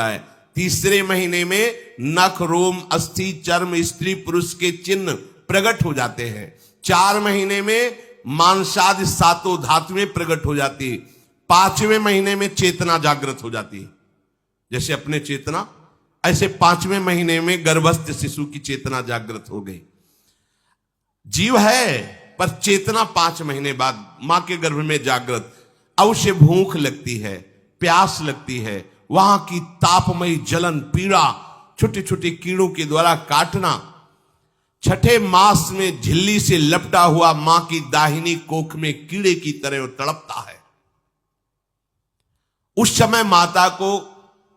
है। तीसरे महीने में नख, रोम, अस्थि, चर्म, स्त्री पुरुष के चिन्ह प्रकट हो जाते हैं। 4 महीने में मांसादि सातों धातुएं प्रकट हो जाती है। 5वें महीने में चेतना जागृत हो जाती है। जैसे अपने चेतना, ऐसे 5वें महीने में गर्भस्थ शिशु की चेतना जागृत हो गई। जीव है पर चेतना 5 महीने बाद मां के गर्भ में जागृत। अब उसे भूख लगती है, प्यास लगती है, वहां की तापमयी जलन, पीड़ा, छोटे छोटे कीड़ों के द्वारा काटना। 6ठे मास में झिल्ली से लपटा हुआ मां की दाहिनी कोख में कीड़े की तरह तड़पता है। उस समय माता को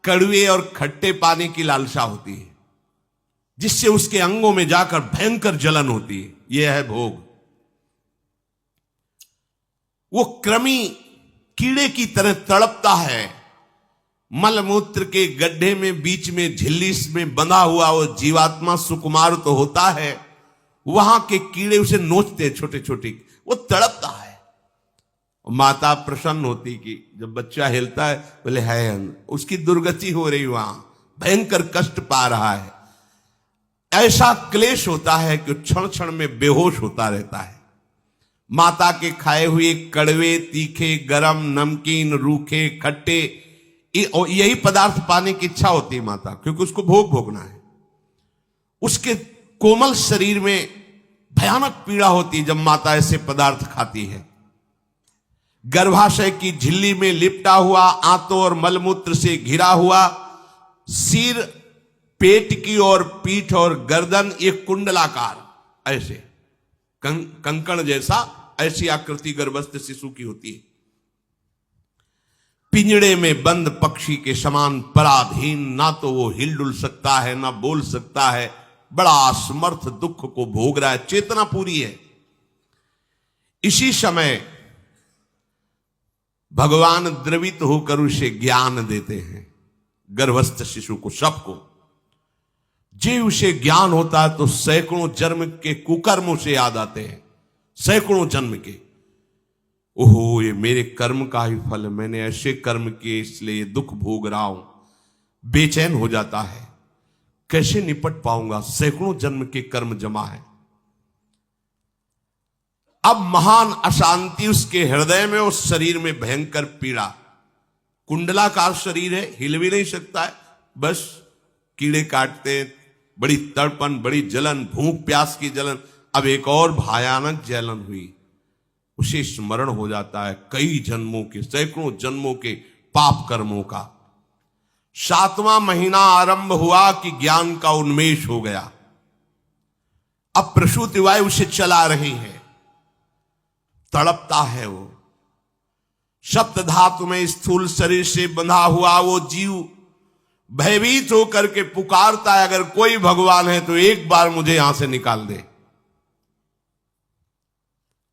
कड़वे और खट्टे पानी की लालसा होती है, जिससे उसके अंगों में जाकर भयंकर जलन होती है। यह है भोग। वो कृमि कीड़े की तरह तड़पता है। मलमूत्र के गड्ढे में बीच में झिल्ली में बंधा हुआ वो जीवात्मा सुकुमार तो होता है, वहां के कीड़े उसे नोचते छोटे छोटे, वो तड़पता है। माता प्रसन्न होती कि जब बच्चा हिलता है, बोले है उसकी दुर्गति हो रही, वहां भयंकर कष्ट पा रहा है। ऐसा क्लेश होता है कि क्षण क्षण में बेहोश होता रहता है। माता के खाए हुए कड़वे, तीखे, गरम, नमकीन, रूखे, खट्टे, यही पदार्थ पाने की इच्छा होती है माता, क्योंकि उसको भोग भोगना है। उसके कोमल शरीर में भयानक पीड़ा होती है जब माता ऐसे पदार्थ खाती है। गर्भाशय की झिल्ली में लिपटा हुआ, आंतों और मलमूत्र से घिरा हुआ सिर, पेट की और पीठ और गर्दन एक कुंडलाकार, ऐसे कंकण जैसा, ऐसी आकृति गर्भस्थ शिशु की होती है। पिंजड़े में बंद पक्षी के समान पराधीन, ना तो वो हिलडुल सकता है, ना बोल सकता है। बड़ा असमर्थ दुख को भोग रहा है। चेतना पूरी है। इसी समय भगवान द्रवित होकर उसे ज्ञान देते हैं, गर्भस्थ शिशु को, सबको। जे उसे ज्ञान होता है तो सैकड़ों जन्म के कुकर्मों से याद आते हैं, सैकड़ों जन्म के। ओहो, ये मेरे कर्म का ही फल, मैंने ऐसे कर्म किए इसलिए दुख भोग रहा हूं। बेचैन हो जाता है, कैसे निपट पाऊंगा, सैकड़ों जन्म के कर्म जमा है। अब महान अशांति उसके हृदय में, उस शरीर में भयंकर पीड़ा। कुंडलाकार शरीर है, हिल भी नहीं सकता है, बस कीड़े काटते, बड़ी तड़पन, बड़ी जलन, भूख प्यास की जलन। अब एक और भयानक जलन हुई, उसे स्मरण हो जाता है कई जन्मों के, सैकड़ों जन्मों के पाप कर्मों का। 7वां महीना आरंभ हुआ कि ज्ञान का उन्मेष हो गया। अब प्रसूति वायु उसे चला रही है, तड़पता है वो। सप्त धातु में स्थूल शरीर से बंधा हुआ वो जीव भयभीत होकर के पुकारता है, अगर कोई भगवान है तो एक बार मुझे यहां से निकाल दे।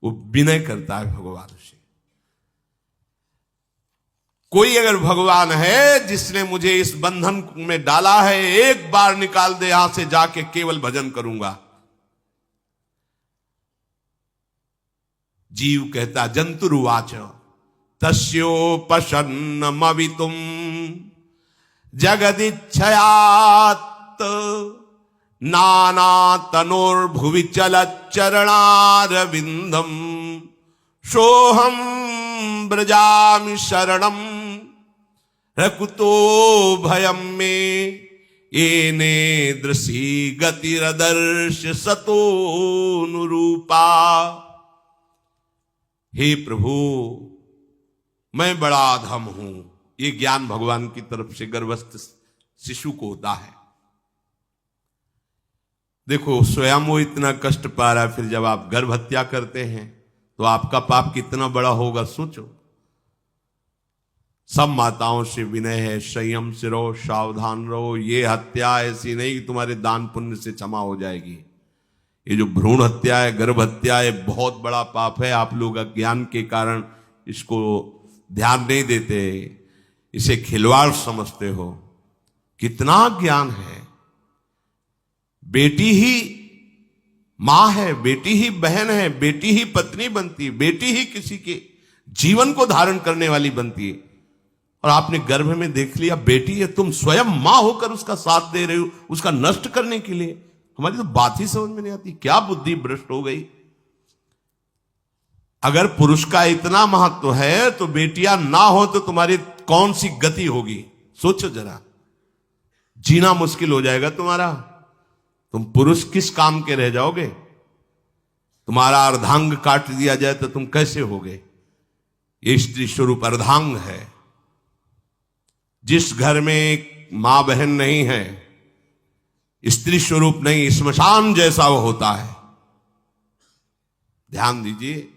वो विनय करता है भगवान से, कोई अगर भगवान है जिसने मुझे इस बंधन में डाला है, एक बार निकाल दे, यहां से जाके केवल भजन करूंगा। जीव कहता, जंतुरुवाच तस्योपशन्नमवितुम जगदिच्छयात् नाना तनोर्भुवि चलच्चरणारविंदम सोहम ब्रजामि शरणम रकुतो भयम में येने दृशी गतिरदर्श सतोनुरूपा। हे प्रभु, मैं बड़ा अधम हूं। ये ज्ञान भगवान की तरफ से गर्भस्थ शिशु को होता है। देखो, स्वयं वो इतना कष्ट पा रहा है, फिर जब आप गर्भ हत्या करते हैं तो आपका पाप कितना बड़ा होगा, सोचो। सब माताओं से विनय है, संयम से रहो, सावधान रहो। ये हत्या ऐसी नहीं कि तुम्हारे दान पुण्य से क्षमा हो जाएगी। ये जो भ्रूण हत्या है, गर्भ हत्या है, बहुत बड़ा पाप है। आप लोग अज्ञान के कारण इसको ध्यान नहीं देते, इसे खिलवाड़ समझते हो। कितना ज्ञान है। बेटी ही मां है, बेटी ही बहन है, बेटी ही पत्नी बनती है, बेटी ही किसी के जीवन को धारण करने वाली बनती है। और आपने गर्भ में देख लिया बेटी है, तुम स्वयं मां होकर उसका साथ दे रहे हो उसका नष्ट करने के लिए। हमारी तो बात ही समझ में नहीं आती, क्या बुद्धि भ्रष्ट हो गई। अगर पुरुष का इतना महत्व है तो बेटियां ना हो तो तुम्हारी कौन सी गति होगी, सोचो जरा। जीना मुश्किल हो जाएगा तुम्हारा। तुम पुरुष किस काम के रह जाओगे। तुम्हारा अर्धांग काट दिया जाए तो तुम कैसे होगे। ये स्त्री स्वरूप अर्धांग है। जिस घर में एक मां बहन नहीं है, स्त्री स्वरूप नहीं, श्मशान जैसा वो होता है। ध्यान दीजिए,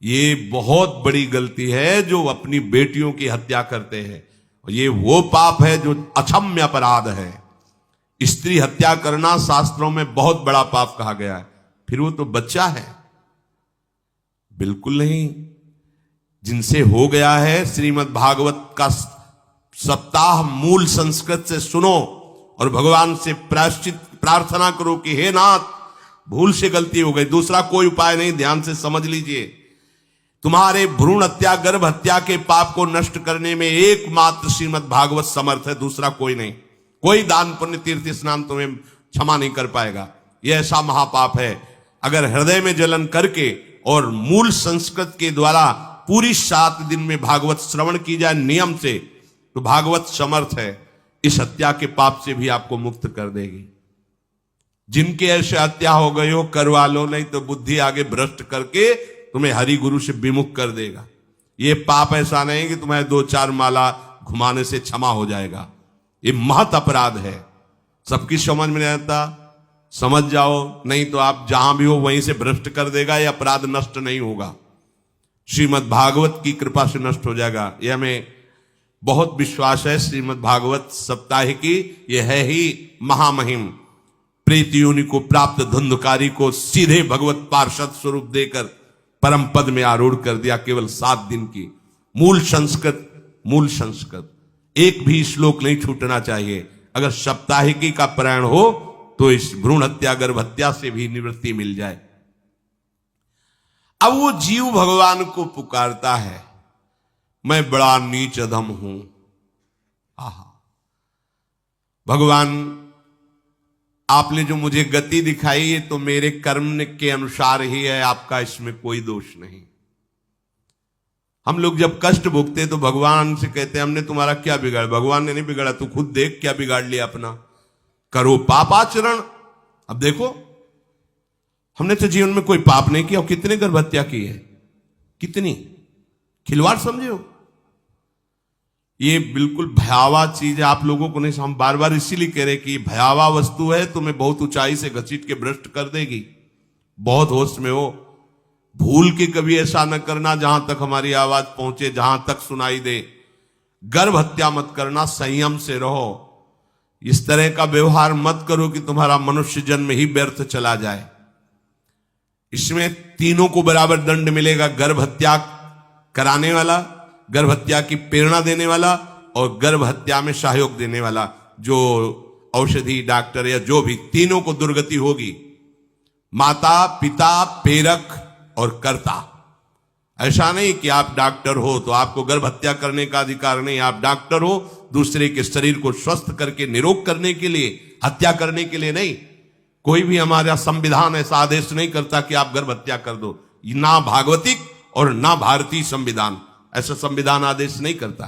ये बहुत बड़ी गलती है जो अपनी बेटियों की हत्या करते हैं। और ये वो पाप है जो अक्षम्य अपराध है। स्त्री हत्या करना शास्त्रों में बहुत बड़ा पाप कहा गया है। फिर वो तो बच्चा है, बिल्कुल नहीं। जिनसे हो गया है, श्रीमद् भागवत का सप्ताह मूल संस्कृत से सुनो और भगवान से प्रायश्चित प्रार्थना करो कि हे नाथ, भूल से गलती हो गई, दूसरा कोई उपाय नहीं। ध्यान से समझ लीजिए, तुम्हारे भ्रूण हत्या गर्भ हत्या के पाप को नष्ट करने में एकमात्र श्रीमद् भागवत समर्थ है, दूसरा कोई नहीं। कोई दान पुण्य तीर्थ स्नान तुम्हें क्षमा नहीं कर पाएगा। यह ऐसा महापाप है। अगर हृदय में जलन करके और मूल संस्कृत के द्वारा पूरी 7 दिन में भागवत श्रवण की जाए नियम से, तो भागवत समर्थ है, इस हत्या के पाप से भी आपको मुक्त कर देगी। जिनके ऐसे हत्या हो गई हो करवा लो, नहीं तो बुद्धि आगे भ्रष्ट करके तुम्हें हरि गुरु से विमुख कर देगा। ये पाप ऐसा नहीं कि तुम्हें 2-4 माला घुमाने से क्षमा हो जाएगा। ये महत अपराध है। सबकी समझ में नहीं आता, समझ जाओ, नहीं तो आप जहां भी हो वहीं से भ्रष्ट कर देगा। ये अपराध नष्ट नहीं होगा, श्रीमद् भागवत की कृपा से नष्ट हो जाएगा। यह हमें बहुत विश्वास है। श्रीमद् भागवत सप्ताह की यह है ही महामहिम। प्रेत योनि को प्राप्त धुंधकारी को सीधे भगवत पार्षद स्वरूप देकर परम पद में आरूढ़ कर दिया। केवल 7 दिन की मूल संस्कृत एक भी श्लोक नहीं छूटना चाहिए। अगर सप्ताहिकी का पारायण हो तो इस भ्रूण हत्या गर्भ हत्या से भी निवृत्ति मिल जाए। अब वो जीव भगवान को पुकारता है, मैं बड़ा नीच अधम हूं। आहा, भगवान आपने जो मुझे गति दिखाई है तो मेरे कर्म के अनुसार ही है, आपका इसमें कोई दोष नहीं। हम लोग जब कष्ट भोगते तो भगवान से कहते हैं हमने तुम्हारा क्या बिगाड़ा। भगवान ने नहीं बिगाड़ा, तू खुद देख क्या बिगाड़ लिया अपना। करो पापाचरण। अब देखो, हमने तो जीवन में कोई पाप नहीं किया और कितने गर्भ हत्या की है, कितनी खिलवाड़ समझे हो। ये बिल्कुल भयावह चीज है, आप लोगों को नहीं। हम बार बार इसीलिए कह रहे कि भयावह वस्तु है, तुम्हें बहुत ऊंचाई से घसीट के भ्रष्ट कर देगी। बहुत होश में हो, भूल के कभी ऐसा न करना जहां तक हमारी आवाज पहुंचे, जहां तक सुनाई दे। गर्भ हत्या मत करना, संयम से रहो। इस तरह का व्यवहार मत करो कि तुम्हारा मनुष्य जन्म ही व्यर्थ चला जाए। इसमें तीनों को बराबर दंड मिलेगा, गर्भ हत्या कराने वाला, गर्भ हत्या की प्रेरणा देने वाला और गर्भ हत्या में सहयोग देने वाला। जो औषधि डॉक्टर या जो भी, तीनों को दुर्गति होगी। माता पिता प्रेरक और कर्ता। ऐसा नहीं कि आप डॉक्टर हो तो आपको गर्भ हत्या करने का अधिकार नहीं। आप डॉक्टर हो दूसरे के शरीर को स्वस्थ करके निरोग करने के लिए, हत्या करने के लिए नहीं। कोई भी हमारा संविधान ऐसा आदेश नहीं करता कि आप गर्भ हत्या कर दो। ना भागवतिक और ना भारतीय संविधान ऐसा संविधान आदेश नहीं करता।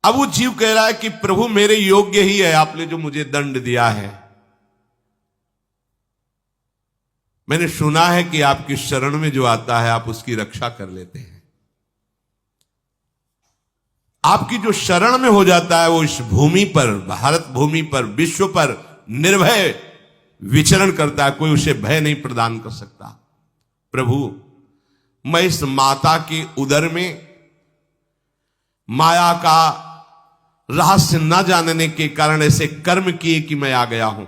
अब वो जीव कह रहा है कि प्रभु मेरे योग्य ही है, आपने जो मुझे दंड दिया है। मैंने सुना है कि आपकी शरण में जो आता है आप उसकी रक्षा कर लेते हैं। आपकी जो शरण में हो जाता है वो इस भूमि पर, भारत भूमि पर, विश्व पर निर्भय विचरण करता है। कोई उसे भय नहीं प्रदान कर सकता। प्रभु, मैं इस माता के उदर में माया का रहस्य न जानने के कारण ऐसे कर्म किए कि मैं आ गया हूं।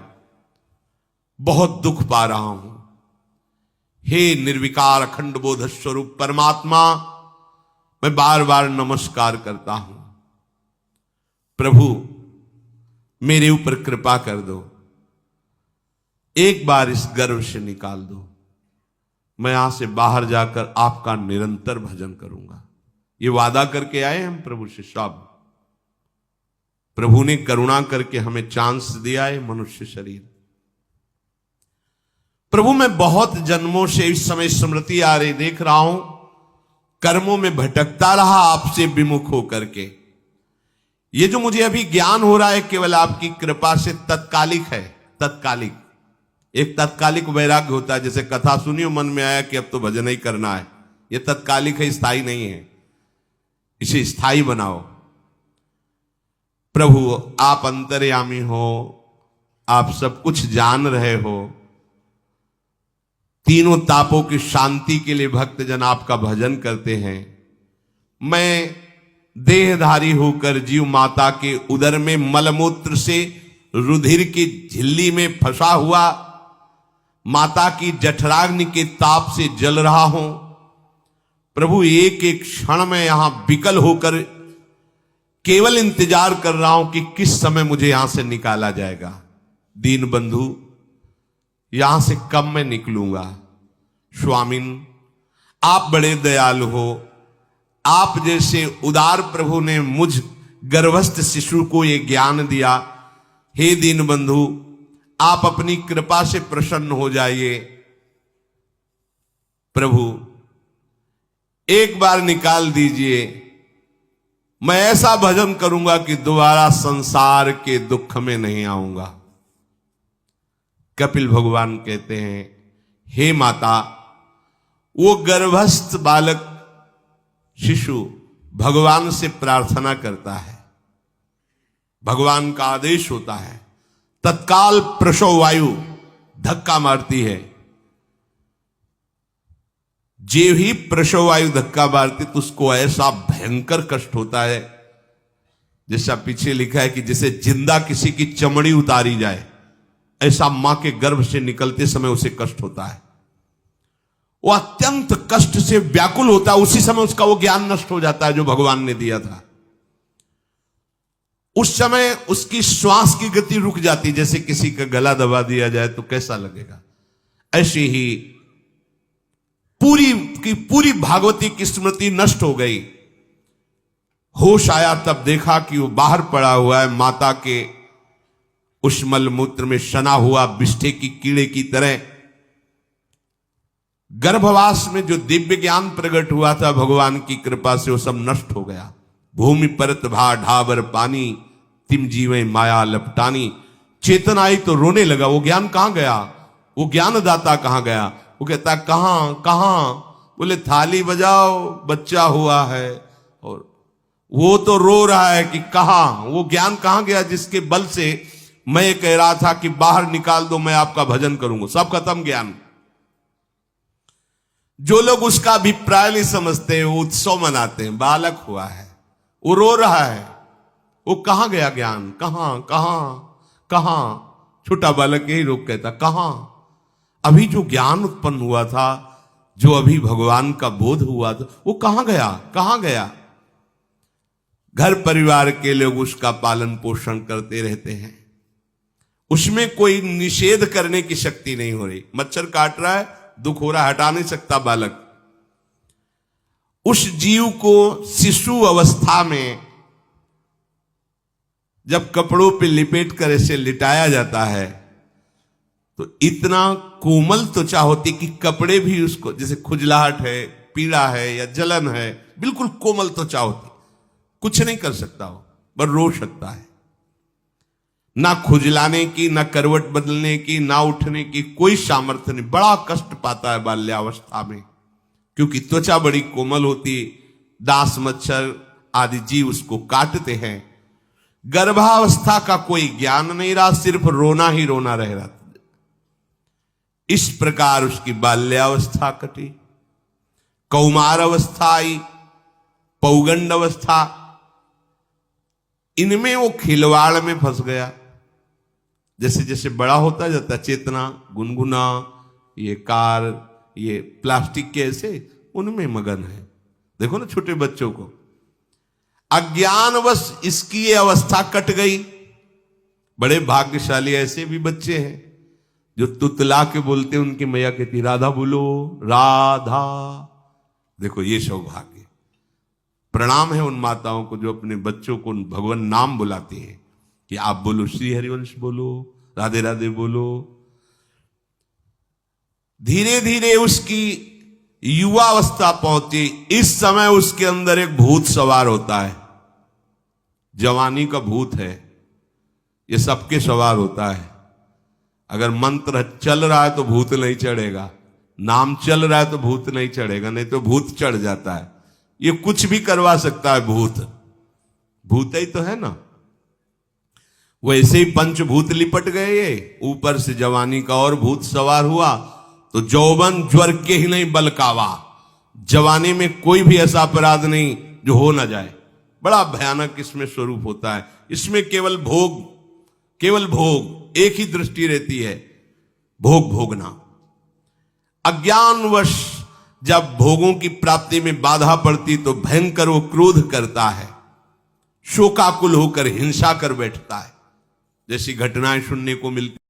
बहुत दुख पा रहा हूं। हे निर्विकार अखंड बोध स्वरूप परमात्मा, मैं बार बार नमस्कार करता हूं। प्रभु, मेरे ऊपर कृपा कर दो, एक बार इस गर्भ से निकाल दो। मैं यहां से बाहर जाकर आपका निरंतर भजन करूंगा। ये वादा करके आए हम प्रभु से सब। प्रभु ने करुणा करके हमें चांस दिया है मनुष्य शरीर। प्रभु मैं बहुत जन्मों से इस समय स्मृति आ रही देख रहा हूं, कर्मों में भटकता रहा आपसे विमुख होकर के। ये जो मुझे अभी ज्ञान हो रहा है केवल आपकी कृपा से तत्कालिक है, तत्कालिक। एक तत्कालिक वैराग्य होता है, जैसे कथा सुनियो मन में आया कि अब तो भजन ही करना है। ये तत्कालिक है, स्थायी नहीं है। इसे स्थायी बनाओ। प्रभु आप अंतर्यामी हो, आप सब कुछ जान रहे हो। तीनों तापों की शांति के लिए भक्तजन आपका भजन करते हैं। मैं देहधारी होकर जीव माता के उदर में मलमूत्र से रुधिर की झिल्ली में फंसा हुआ माता की जठराग्नि के ताप से जल रहा हूं। प्रभु एक एक क्षण में यहां विकल होकर केवल इंतजार कर रहा हूं कि किस समय मुझे यहां से निकाला जाएगा। दीन बंधु, यहां से कब मैं निकलूंगा। स्वामिन आप बड़े दयालु हो। आप जैसे उदार प्रभु ने मुझ गर्भस्थ शिशु को ये ज्ञान दिया। हे दीन बंधु, आप अपनी कृपा से प्रसन्न हो जाइए। प्रभु एक बार निकाल दीजिए। मैं ऐसा भजन करूंगा कि दोबारा संसार के दुख में नहीं आऊंगा। कपिल भगवान कहते हैं, हे माता, वो गर्भस्थ बालक शिशु भगवान से प्रार्थना करता है। भगवान का आदेश होता है, तत्काल प्रसव वायु धक्का मारती है। जे ही प्रसव वायु धक्का मारती तो उसको ऐसा भयंकर कष्ट होता है, जैसा पीछे लिखा है कि जैसे जिंदा किसी की चमड़ी उतारी जाए, ऐसा मां के गर्भ से निकलते समय उसे कष्ट होता है। वो अत्यंत कष्ट से व्याकुल होता है। उसी समय उसका वो ज्ञान नष्ट हो जाता है जो भगवान ने दिया था। उस समय उसकी श्वास की गति रुक जाती, जैसे किसी का गला दबा दिया जाए तो कैसा लगेगा। ऐसे ही पूरी की पूरी भागवती की स्मृति नष्ट हो गई। होश आया तब देखा कि वो बाहर पड़ा हुआ है, माता के उस मलमूत्र में सना हुआ बिष्ठे की कीड़े की तरह। गर्भवास में जो दिव्य ज्ञान प्रकट हुआ था भगवान की कृपा से, वो सब नष्ट हो गया। भूमि परत भा ढाबर पानी, तिम जीवे माया लपटानी। चेतन आई तो रोने लगा। वो ज्ञान कहां गया, वो ज्ञानदाता कहां गया। वो कहता कहां कहां, बोले थाली बजाओ, बच्चा हुआ है। और वो तो रो रहा है कि कहां, वो ज्ञान कहां गया जिसके बल से मैं कह रहा था कि बाहर निकाल दो, मैं आपका भजन करूंगा। सब खत्म ज्ञान। जो लोग उसका अभिप्राय नहीं समझते, वो उत्सव मनाते हैं। बालक हुआ है, वो रो रहा है, वो कहां गया ज्ञान, कहां कहां कहां। छोटा बालक यही रोक कहता कहां। अभी जो ज्ञान उत्पन्न हुआ था, जो अभी भगवान का बोध हुआ था, वो कहां गया, कहां गया। घर परिवार के लोग उसका पालन पोषण करते रहते हैं। उसमें कोई निषेध करने की शक्ति नहीं हो रही। मच्छर काट रहा है, दुख हो रहा है, हटा नहीं सकता बालक। उस जीव को शिशु अवस्था में जब कपड़ों पे लिपेट कर ऐसे लिटाया जाता है तो इतना कोमल त्वचा होती कि कपड़े भी उसको, जैसे खुजलाहट है, पीड़ा है या जलन है, बिल्कुल कोमल त्वचा होती, कुछ नहीं कर सकता हो, बस रो सकता है। ना खुजलाने की, ना करवट बदलने की, ना उठने की कोई सामर्थ्य नहीं। बड़ा कष्ट पाता है बाल्यावस्था में, क्योंकि त्वचा बड़ी कोमल होती, दास मच्छर आदि जीव उसको काटते हैं। गर्भावस्था का कोई ज्ञान नहीं रहा, सिर्फ रोना ही रोना रह रहा। इस प्रकार उसकी बाल्यावस्था कटी, कौमार अवस्था आई, पौगंड अवस्था, इनमें वो खिलवाड़ में फंस गया। जैसे जैसे बड़ा होता जाता, चेतना, गुनगुना, ये कार, ये प्लास्टिक के ऐसे उनमें मगन है। देखो ना छोटे बच्चों को, अज्ञानवश इसकी ये अवस्था कट गई। बड़े भाग्यशाली ऐसे भी बच्चे हैं जो तुतला के बोलते हैं, उनकी मैया कहती राधा बोलो, राधा। देखो ये सौभाग्य। प्रणाम है उन माताओं को जो अपने बच्चों को भगवान नाम बुलाते हैं कि आप बोलो श्री हरिवंश बोलो, राधे राधे बोलो। धीरे धीरे उसकी युवावस्था पहुंची। इस समय उसके अंदर एक भूत सवार होता है। जवानी का भूत है, ये सबके सवार होता है। अगर मंत्र चल रहा है तो भूत नहीं चढ़ेगा, नाम चल रहा है तो भूत नहीं चढ़ेगा, नहीं तो भूत चढ़ जाता है। ये कुछ भी करवा सकता है भूत, भूत ही तो है ना। वैसे ही पंचभूत लिपट गए, ये ऊपर से जवानी का और भूत सवार हुआ तो जौवन ज्वर के ही नहीं बलकावा। जवानी में कोई भी ऐसा अपराध नहीं जो हो ना जाए। बड़ा भयानक इसमें स्वरूप होता है। इसमें केवल भोग एक ही दृष्टि रहती है, भोग भोगना। अज्ञानवश जब भोगों की प्राप्ति में बाधा पड़ती तो भयंकर वो क्रोध करता है, शोकाकुल होकर हिंसा कर बैठता है। जैसी घटनाएं सुनने को मिलती।